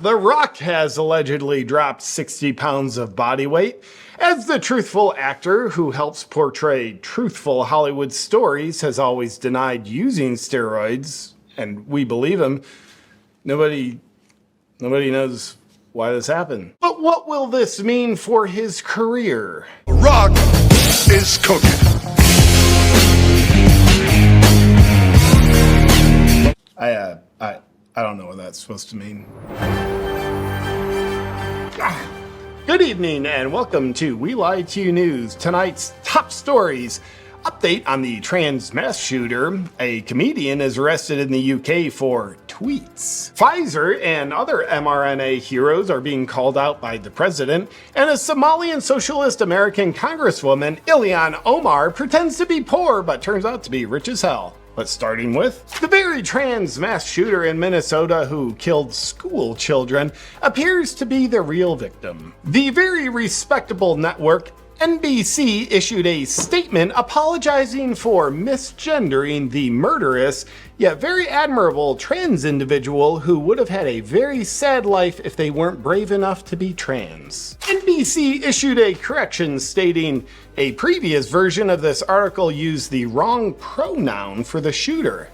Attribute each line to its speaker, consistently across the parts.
Speaker 1: The Rock has allegedly dropped 60 pounds of body weight. As the truthful actor who helps portray truthful Hollywood stories has always denied using steroids, and we believe him, nobody knows why this happened. But what will this mean for his career?
Speaker 2: The Rock is cooking.
Speaker 1: I don't know what that's supposed to mean. Good evening and welcome to We Lie to You News. Tonight's top stories. Update on the trans mass shooter. A comedian is arrested in the UK for tweets. Pfizer and other mRNA heroes are being called out by the president. And a Somalian socialist American congresswoman, Ilhan Omar, pretends to be poor but turns out to be rich as hell. But starting with, the very trans mass shooter in Minnesota who killed school children appears to be the real victim. The very respectable network NBC issued a statement apologizing for misgendering the murderous yet very admirable trans individual who would have had a very sad life if they weren't brave enough to be trans. NBC issued a correction stating a previous version of this article used the wrong pronoun for the shooter.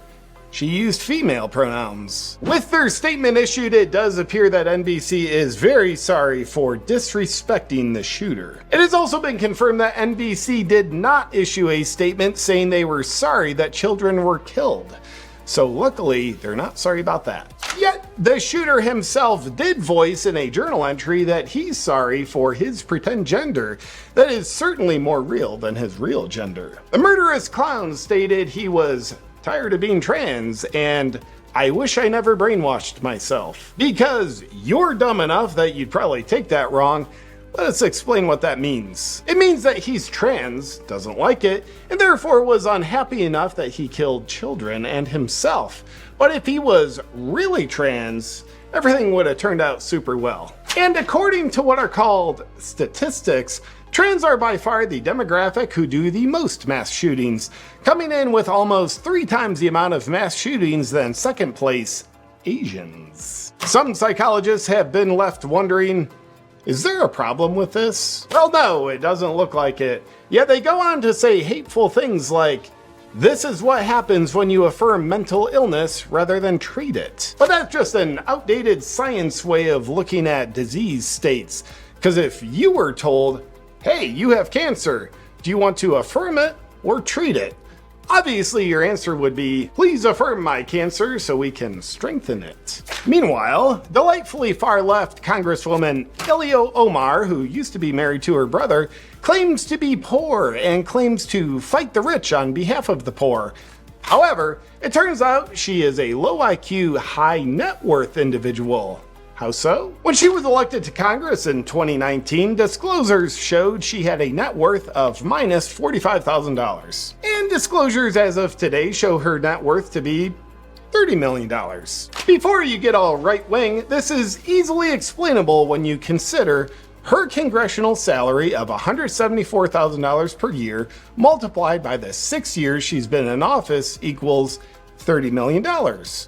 Speaker 1: She used female pronouns. With their statement issued, it does appear that NBC is very sorry for disrespecting the shooter. It has also been confirmed that NBC did not issue a statement saying they were sorry that children were killed. So luckily, they're not sorry about that. Yet, the shooter himself did voice in a journal entry that he's sorry for his pretend gender that is certainly more real than his real gender. The murderous clown stated he was tired of being trans, and I wish I never brainwashed myself. Because you're dumb enough that you'd probably take that wrong, let us explain what that means. It means that he's trans, doesn't like it, and therefore was unhappy enough that he killed children and himself. But if he was really trans, everything would have turned out super well. And according to what are called statistics, trans are by far the demographic who do the most mass shootings, coming in with almost 3 times the amount of mass shootings than second place Asians. Some psychologists have been left wondering, is there a problem with this? Well, no, it doesn't look like it. Yet they go on to say hateful things like, this is what happens when you affirm mental illness rather than treat it. But that's just an outdated science way of looking at disease states. Because if you were told, hey, you have cancer, do you want to affirm it or treat it? Obviously, your answer would be, please affirm my cancer so we can strengthen it. Meanwhile, delightfully far-left Congresswoman Ilhan Omar, who used to be married to her brother, claims to be poor and claims to fight the rich on behalf of the poor. However, it turns out she is a low IQ, high net worth individual. How so? When she was elected to Congress in 2019, disclosures showed she had a net worth of minus $45,000. And disclosures as of today show her net worth to be $30 million. Before you get all right-wing, this is easily explainable when you consider her congressional salary of $174,000 per year multiplied by the 6 years she's been in office equals $30 million.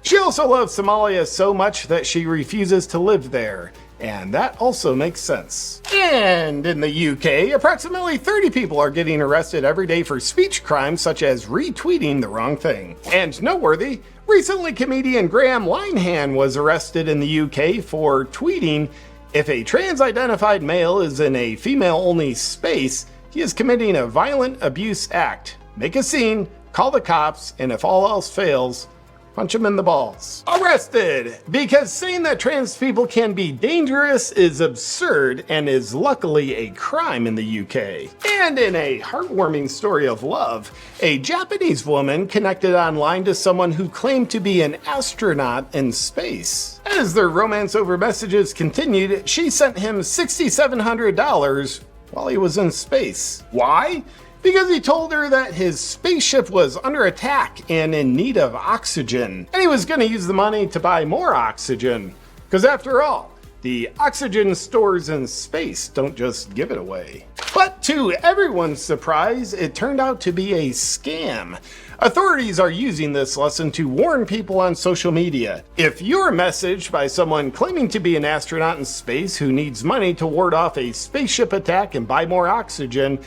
Speaker 1: She also loves Somalia so much that she refuses to live there, and that also makes sense. And in the UK, approximately 30 people are getting arrested every day for speech crimes such as retweeting the wrong thing. And noteworthy, recently comedian Graham Linehan was arrested in the UK for tweeting, if a trans-identified male is in a female-only space, he is committing a violent abuse act. Make a scene, call the cops, and if all else fails, punch him in the balls. Arrested! Because saying that trans people can be dangerous is absurd and is luckily a crime in the UK. And in a heartwarming story of love, a Japanese woman connected online to someone who claimed to be an astronaut in space. As their romance over messages continued, she sent him $6,700 while he was in space. Why? Because he told her that his spaceship was under attack and in need of oxygen, and he was going to use the money to buy more oxygen. Because after all, the oxygen stores in space don't just give it away. But to everyone's surprise, it turned out to be a scam. Authorities are using this lesson to warn people on social media. If you're messaged by someone claiming to be an astronaut in space who needs money to ward off a spaceship attack and buy more oxygen,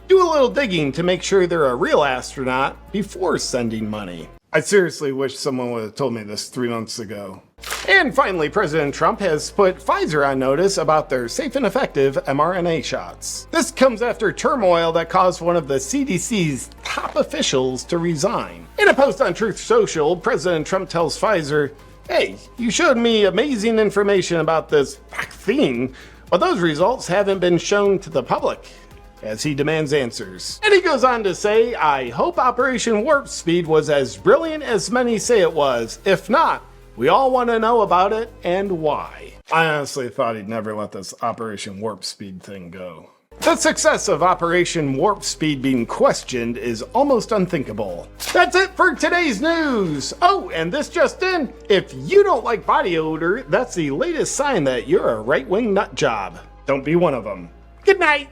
Speaker 1: do a little digging to make sure they're a real astronaut before sending money. I seriously wish someone would have told me this 3 months ago. And finally, President Trump has put Pfizer on notice about their safe and effective mRNA shots. This comes after turmoil that caused one of the CDC's top officials to resign. In a post on Truth Social, President Trump tells Pfizer, "Hey, you showed me amazing information about this vaccine, but those results haven't been shown to the public," as he demands answers. And he goes on to say, "I hope Operation Warp Speed was as brilliant as many say it was. If not, we all want to know about it and why." I honestly thought he'd never let this Operation Warp Speed thing go. The success of Operation Warp Speed being questioned is almost unthinkable. That's it for today's news! Oh, and this just in, if you don't like body odor, that's the latest sign that you're a right-wing nut job. Don't be one of them. Good night!